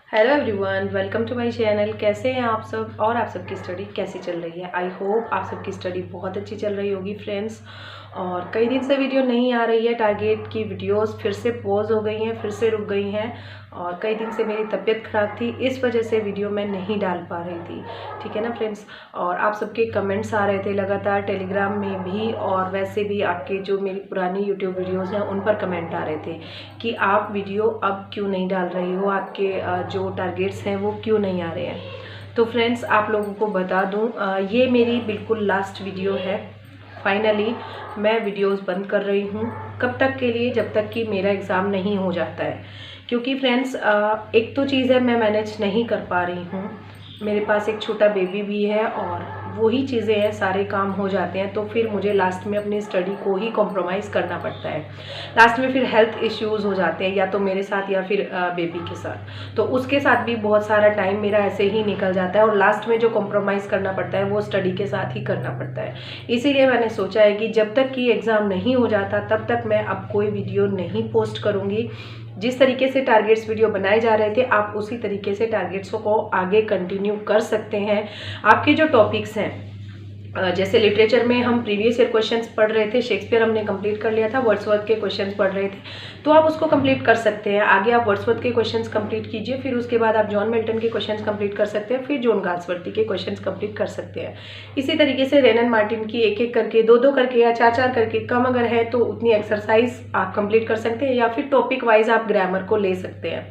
Hello everyone, welcome to my channel. कैसे हैं आप सब और आप सबकी स्टडी कैसी चल रही है। आई होप आप सबकी स्टडी बहुत अच्छी चल रही होगी फ्रेंड्स। और कई दिन से वीडियो नहीं आ रही है, टारगेट की वीडियोस फिर से पॉज हो गई हैं, फिर से रुक गई हैं। और कई दिन से मेरी तबीयत ख़राब थी, इस वजह से वीडियो मैं नहीं डाल पा रही थी। ठीक है ना फ्रेंड्स। और आप सबके कमेंट्स आ रहे थे लगातार टेलीग्राम में भी, और वैसे भी आपके जो मेरी पुरानी यूट्यूब वीडियोज़ हैं उन पर कमेंट आ रहे थे कि आप वीडियो अब क्यों नहीं डाल रही हो, आपके जो टारगेट्स हैं वो क्यों नहीं आ रहे हैं। तो फ्रेंड्स आप लोगों को बता दूं, ये मेरी बिल्कुल लास्ट वीडियो है। फाइनली मैं वीडियोस बंद कर रही हूँ। कब तक के लिए? जब तक कि मेरा एग्ज़ाम नहीं हो जाता है। क्योंकि फ्रेंड्स एक तो चीज़ है, मैं मैनेज नहीं कर पा रही हूँ। मेरे पास एक छोटा बेबी भी है और वही चीज़ें हैं, सारे काम हो जाते हैं तो फिर मुझे लास्ट में अपनी स्टडी को ही कॉम्प्रोमाइज़ करना पड़ता है। लास्ट में फिर हेल्थ इश्यूज़ हो जाते हैं, या तो मेरे साथ या फिर बेबी के साथ। तो उसके साथ भी बहुत सारा टाइम मेरा ऐसे ही निकल जाता है, और लास्ट में जो कॉम्प्रोमाइज़ करना पड़ता है वो स्टडी के साथ ही करना पड़ता है। इसीलिए मैंने सोचा है कि जब तक कि एग्ज़ाम नहीं हो जाता तब तक मैं अब कोई वीडियो नहीं पोस्ट करूँगी। जिस तरीके से टारगेट्स वीडियो बनाए जा रहे थे, आप उसी तरीके से टारगेट्स को आगे कंटिन्यू कर सकते हैं। आपके जो टॉपिक्स हैं, जैसे लिटरेचर में हम प्रीवियस ईयर क्वेश्चंस पढ़ रहे थे, शेक्सपियर हमने कंप्लीट कर लिया था, वर्ड्सवर्थ के क्वेश्चंस पढ़ रहे थे, तो आप उसको कंप्लीट कर सकते हैं। आगे आप वर्ड्सवर्थ के क्वेश्चंस कंप्लीट कीजिए, फिर उसके बाद आप जॉन मिल्टन के क्वेश्चंस कंप्लीट कर सकते हैं, फिर जॉन गाल्सवर्दी के क्वेश्चंस कंप्लीट कर सकते हैं। इसी तरीके से रेनन मार्टिन की एक एक करके, दो दो करके या चार चार करके, कम अगर है तो उतनी एक्सरसाइज आप कंप्लीट कर सकते हैं, या फिर टॉपिक वाइज आप ग्रामर को ले सकते हैं।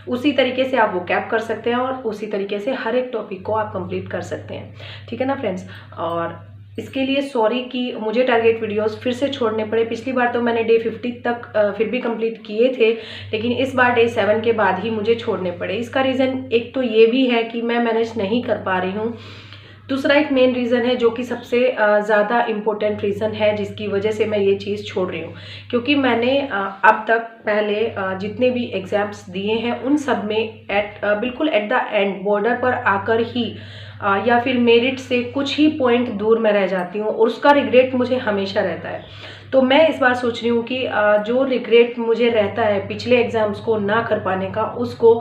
उसी तरीके से आप वो कैप कर सकते हैं, और उसी तरीके से हर एक टॉपिक को आप कंप्लीट कर सकते हैं। ठीक है ना फ्रेंड्स। और इसके लिए सॉरी कि मुझे टारगेट वीडियोस फिर से छोड़ने पड़े। पिछली बार तो मैंने डे 50 तक फिर भी कंप्लीट किए थे, लेकिन इस बार डे 7 के बाद ही मुझे छोड़ने पड़े। इसका रीज़न एक तो ये भी है कि मैं मैनेज नहीं कर पा रही हूँ। दूसरा एक मेन रीज़न है, जो कि सबसे ज़्यादा इम्पोर्टेंट रीज़न है जिसकी वजह से मैं ये चीज़ छोड़ रही हूँ। क्योंकि मैंने अब तक पहले जितने भी एग्ज़ाम्स दिए हैं उन सब में बिल्कुल एट द एंड बॉर्डर पर आकर ही या फिर मेरिट से कुछ ही पॉइंट दूर मैं रह जाती हूँ, और उसका रिग्रेट मुझे हमेशा रहता है। तो मैं इस बार सोच रही हूँ कि जो रिग्रेट मुझे रहता है पिछले एग्जाम्स को ना कर पाने का, उसको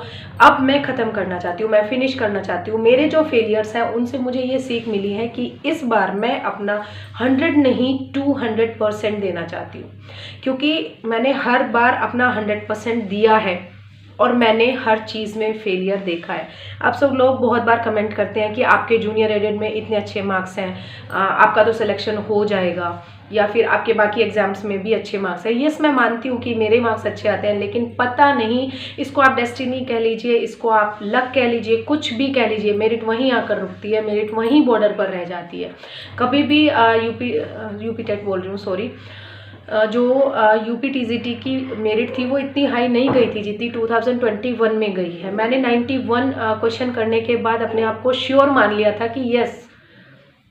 अब मैं ख़त्म करना चाहती हूँ, मैं फिनिश करना चाहती हूँ। मेरे जो फेलियर्स हैं उनसे मुझे ये सीख मिली है कि इस बार मैं अपना 100 नहीं 200% देना चाहती हूँ। क्योंकि मैंने हर बार अपना 100% दिया है और मैंने हर चीज़ में फेलियर देखा है। आप सब लोग बहुत बार कमेंट करते हैं कि आपके जूनियर एडेड में इतने अच्छे मार्क्स हैं, आपका तो सिलेक्शन हो जाएगा, या फिर आपके बाकी एग्जाम्स में भी अच्छे मार्क्स हैं। यस, मैं मानती हूँ कि मेरे मार्क्स अच्छे आते हैं, लेकिन पता नहीं, इसको आप डेस्टिनी कह लीजिए, इसको आप लक कह लीजिए, कुछ भी कह लीजिए, मेरिट वहीं आकर रुकती है, मेरिट वहीं बॉर्डर पर रह जाती है। कभी भी यूपी टेट बोल रही हूँ, सॉरी, जो यूपी टीजीटी की मेरिट थी वो इतनी हाई नहीं गई थी जितनी 2021 में गई है। मैंने 91 क्वेश्चन करने के बाद अपने आप को श्योर मान लिया था कि yes,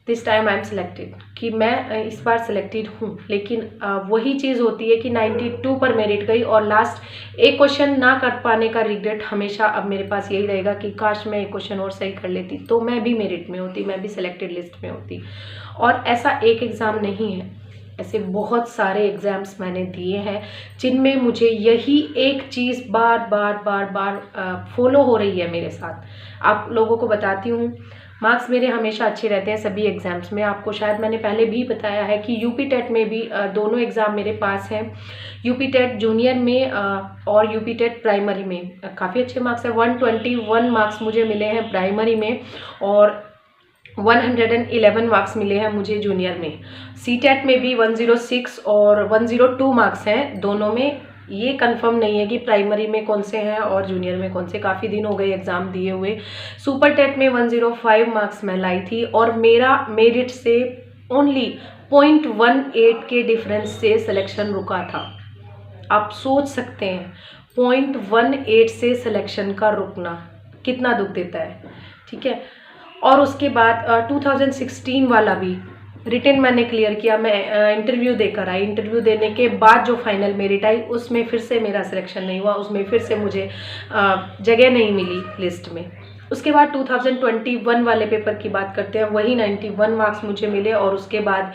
this time I am selected, कि मैं इस बार सिलेक्टेड हूँ। लेकिन वही चीज़ होती है कि 92 पर मेरिट गई, और लास्ट एक क्वेश्चन ना कर पाने का रिग्रेट हमेशा अब मेरे पास यही रहेगा कि काश मैं एक क्वेश्चन और सही कर लेती तो मैं भी मेरिट में होती, मैं भी सिलेक्टेड लिस्ट में होती। और ऐसा एक एग्ज़ाम नहीं है, ऐसे बहुत सारे एग्ज़ाम्स मैंने दिए हैं जिनमें मुझे यही एक चीज़ बार बार बार बार फॉलो हो रही है मेरे साथ। आप लोगों को बताती हूँ, मार्क्स मेरे हमेशा अच्छे रहते हैं सभी एग्ज़ाम्स में। आपको शायद मैंने पहले भी बताया है कि यूपी टेट में भी दोनों एग्ज़ाम मेरे पास हैं। यूपी टेट जूनियर में और यूपी टेट प्राइमरी में काफ़ी अच्छे मार्क्स हैं। 121 मार्क्स मुझे मिले हैं प्राइमरी में, और 111 मार्क्स मिले हैं मुझे जूनियर में। सी टेट में भी 106 और 102 मार्क्स हैं दोनों में। ये कंफर्म नहीं है कि प्राइमरी में कौन से हैं और जूनियर में कौन से, काफ़ी दिन हो गए एग्ज़ाम दिए हुए। सुपर टेट में 105 मार्क्स मैं लाई थी, और मेरा मेरिट से ओनली 0.18 के डिफरेंस से सिलेक्शन रुका था। आप सोच सकते हैं 0.18 से सिलेक्शन का रुकना कितना दुख देता है। ठीक है। और उसके बाद 2016 वाला भी रिटन मैंने क्लियर किया। मैं इंटरव्यू देकर आई, इंटरव्यू देने के बाद जो फाइनल मेरिट आई उसमें फिर से मेरा सिलेक्शन नहीं हुआ, उसमें फिर से मुझे जगह नहीं मिली लिस्ट में। उसके बाद 2021 वाले पेपर की बात करते हैं, वही 91 मार्क्स मुझे मिले, और उसके बाद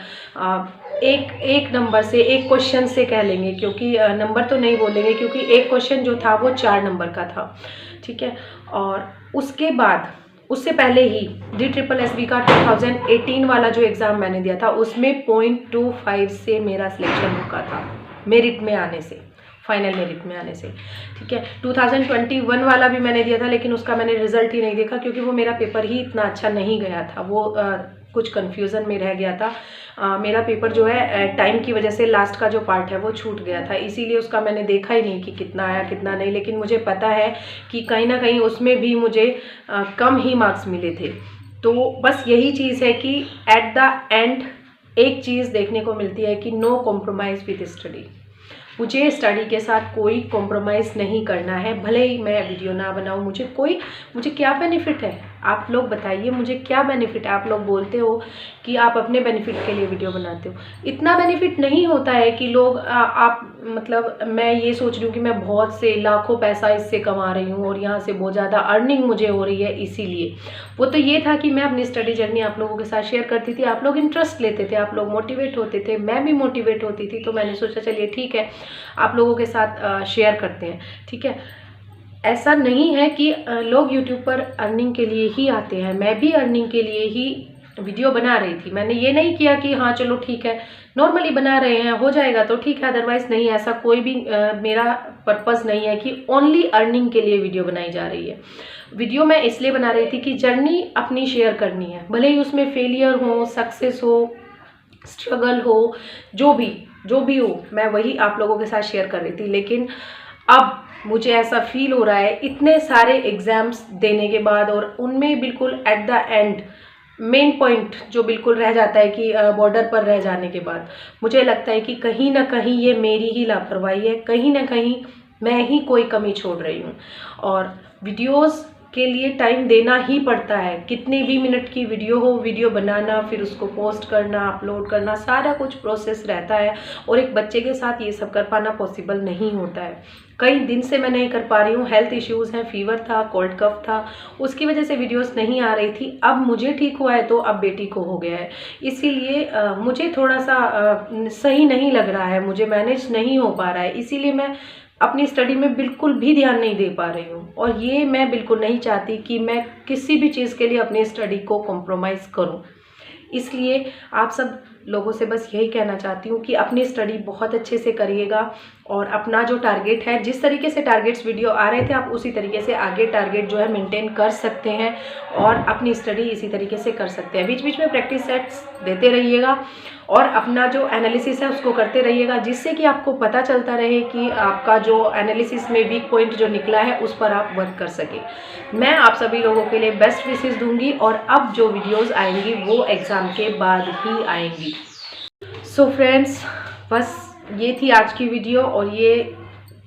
एक नंबर से, एक क्वेश्चन से कह लेंगे, क्योंकि नंबर तो नहीं बोलेंगे, क्योंकि एक क्वेश्चन जो था वो 4 नंबर का था। ठीक है। और उसके बाद उससे पहले ही DSSB का 2018 वाला जो एग्ज़ाम मैंने दिया था उसमें 0.25 से मेरा सिलेक्शन रुका था मेरिट में आने से, फाइनल मेरिट में आने से, ठीक है। 2021 वाला भी मैंने दिया था लेकिन उसका मैंने रिज़ल्ट ही नहीं देखा क्योंकि वो मेरा पेपर ही इतना अच्छा नहीं गया था, वो कुछ कन्फ्यूज़न में रह गया था। मेरा पेपर जो है टाइम की वजह से लास्ट का जो पार्ट है वो छूट गया था, इसीलिए उसका मैंने देखा ही नहीं कि कितना आया कितना नहीं। लेकिन मुझे पता है कि कहीं ना कहीं उसमें भी मुझे कम ही मार्क्स मिले थे। तो बस यही चीज़ है कि एट द एंड एक चीज़ देखने को मिलती है कि नो कॉम्प्रोमाइज़ विद स्टडी। मुझे स्टडी के साथ कोई कॉम्प्रोमाइज़ नहीं करना है, भले ही मैं वीडियो ना बनाऊँ। मुझे क्या बेनिफिट है, आप लोग बताइए मुझे क्या बेनिफिट है। आप लोग बोलते हो कि आप अपने बेनिफिट के लिए वीडियो बनाते हो, इतना बेनिफिट नहीं होता है कि लोग मतलब मैं ये सोच रही हूँ कि मैं बहुत से लाखों पैसा इससे कमा रही हूँ और यहाँ से बहुत ज़्यादा अर्निंग मुझे हो रही है। इसीलिए वो तो ये था कि मैं अपनी स्टडी जर्नी आप लोगों के साथ शेयर करती थी, आप लोग इंटरेस्ट लेते थे, आप लोग मोटिवेट होते थे, मैं भी मोटिवेट होती थी। तो मैंने सोचा चलिए ठीक है आप लोगों के साथ शेयर करते हैं, ठीक है। ऐसा नहीं है कि लोग YouTube पर अर्निंग के लिए ही आते हैं, मैं भी अर्निंग के लिए ही वीडियो बना रही थी। मैंने ये नहीं किया कि हाँ चलो ठीक है नॉर्मली बना रहे हैं हो जाएगा तो ठीक है, अदरवाइज नहीं, ऐसा कोई भी मेरा पर्पस नहीं है कि ओनली अर्निंग के लिए वीडियो बनाई जा रही है। वीडियो मैं इसलिए बना रही थी कि जर्नी अपनी शेयर करनी है, भले ही उसमें फेलियर हो, सक्सेस हो, स्ट्रगल हो, जो भी हो, मैं वही आप लोगों के साथ शेयर कर रही थी। लेकिन अब मुझे ऐसा फील हो रहा है इतने सारे एग्ज़ाम्स देने के बाद और उनमें बिल्कुल at the end main point जो बिल्कुल रह जाता है कि बॉर्डर पर रह जाने के बाद मुझे लगता है कि कहीं ना कहीं ये मेरी ही लापरवाही है, कहीं ना कहीं मैं ही कोई कमी छोड़ रही हूँ। और वीडियोस के लिए टाइम देना ही पड़ता है, कितने भी मिनट की वीडियो हो, वीडियो बनाना, फिर उसको पोस्ट करना, अपलोड करना, सारा कुछ प्रोसेस रहता है। और एक बच्चे के साथ ये सब कर पाना पॉसिबल नहीं होता है। कई दिन से मैं नहीं कर पा रही हूँ, हेल्थ इश्यूज़ हैं, फीवर था, कोल्ड कफ था, उसकी वजह से वीडियोस नहीं आ रही थी। अब मुझे ठीक हुआ है तो अब बेटी को हो गया है, इसीलिए मुझे थोड़ा सा सही नहीं लग रहा है, मुझे मैनेज नहीं हो पा रहा है, इसीलिए मैं अपनी स्टडी में बिल्कुल भी ध्यान नहीं दे पा रही हूँ। और ये मैं बिल्कुल नहीं चाहती कि मैं किसी भी चीज़ के लिए अपनी स्टडी को कॉम्प्रोमाइज़ करूँ। इसलिए आप सब लोगों से बस यही कहना चाहती हूँ कि अपनी स्टडी बहुत अच्छे से करिएगा और अपना जो टारगेट है, जिस तरीके से टारगेट्स वीडियो आ रहे थे आप उसी तरीके से आगे टारगेट जो है मेंटेन कर सकते हैं और अपनी स्टडी इसी तरीके से कर सकते हैं। बीच बीच में प्रैक्टिस सेट्स देते रहिएगा और अपना जो एनालिसिस है उसको करते रहिएगा, जिससे कि आपको पता चलता रहे कि आपका जो एनालिसिस में वीक पॉइंट जो निकला है उस पर आप वर्क कर सकें। मैं आप सभी लोगों के लिए बेस्ट विशेस दूंगी और अब जो वीडियोस आएंगी वो एग्ज़ाम के बाद ही आएंगी। सो फ्रेंड्स, बस ये थी आज की वीडियो और ये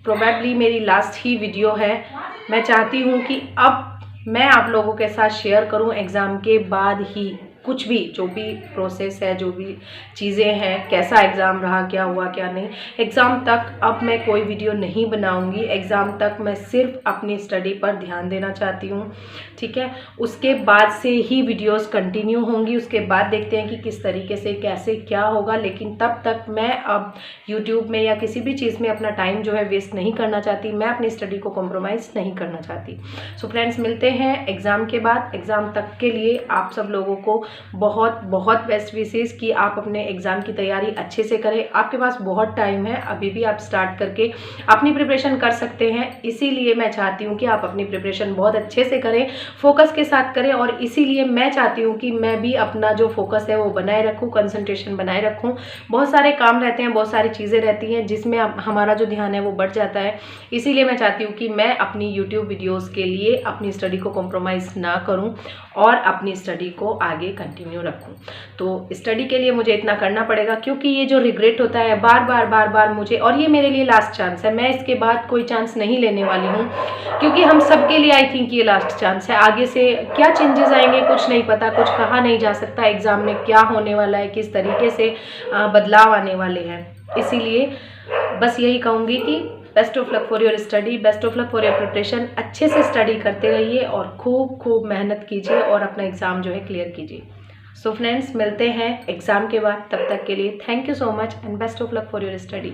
प्रोबेबली मेरी लास्ट ही वीडियो है। मैं चाहती हूँ कि अब मैं आप लोगों के साथ शेयर करूँ एग्ज़ाम के बाद ही कुछ भी, जो भी प्रोसेस है, जो भी चीज़ें हैं, कैसा एग्ज़ाम रहा, क्या हुआ क्या नहीं। एग्ज़ाम तक अब मैं कोई वीडियो नहीं बनाऊंगी, एग्ज़ाम तक मैं सिर्फ अपनी स्टडी पर ध्यान देना चाहती हूँ, ठीक है। उसके बाद से ही वीडियोस कंटिन्यू होंगी, उसके बाद देखते हैं कि किस तरीके से कैसे क्या होगा। लेकिन तब तक मैं अब यूट्यूब में या किसी भी चीज़ में अपना टाइम जो है वेस्ट नहीं करना चाहती, मैं अपनी स्टडी को कॉम्प्रोमाइज़ नहीं करना चाहती। सो फ्रेंड्स, मिलते हैं एग्ज़ाम के बाद। एग्ज़ाम तक के लिए आप सब लोगों को बहुत बहुत बेस्ट विशेस कि आप अपने एग्ज़ाम की तैयारी अच्छे से करें। आपके पास बहुत टाइम है, अभी भी आप स्टार्ट करके अपनी प्रिपरेशन कर सकते हैं। इसीलिए मैं चाहती हूँ कि आप अपनी प्रिपरेशन बहुत अच्छे से करें, फोकस के साथ करें। और इसीलिए मैं चाहती हूँ कि मैं भी अपना जो फोकस है वो बनाए रखूँ, कंसंट्रेशन बनाए रखूँ। बहुत सारे काम रहते हैं, बहुत सारी चीज़ें रहती हैं जिसमें हमारा जो ध्यान है वो बढ़ जाता है। इसीलिए मैं चाहती हूँ कि मैं अपनी यूट्यूब वीडियोज़ के लिए अपनी स्टडी को कॉम्प्रोमाइज़ ना करूँ और अपनी स्टडी को आगे कंटिन्यू रखूं। तो स्टडी के लिए मुझे इतना करना पड़ेगा, क्योंकि ये जो रिग्रेट होता है बार बार मुझे, और ये मेरे लिए लास्ट चांस है, मैं इसके बाद कोई चांस नहीं लेने वाली हूँ, क्योंकि हम सबके लिए आई थिंक ये लास्ट चांस है। आगे से क्या चेंजेस आएंगे कुछ नहीं पता, कुछ कहा नहीं जा सकता, एग्ज़ाम में क्या होने वाला है, किस तरीके से बदलाव आने वाले हैं। इसीलिए बस यही कहूँगी कि best of luck for your study, best of luck for your preparation. अच्छे से स्टडी करते रहिए और खूब मेहनत कीजिए और अपना एग्ज़ाम जो है क्लियर कीजिए। सो फ्रेंड्स, मिलते हैं एग्ज़ाम के बाद। तब तक के लिए thank you so much and best of luck for your study.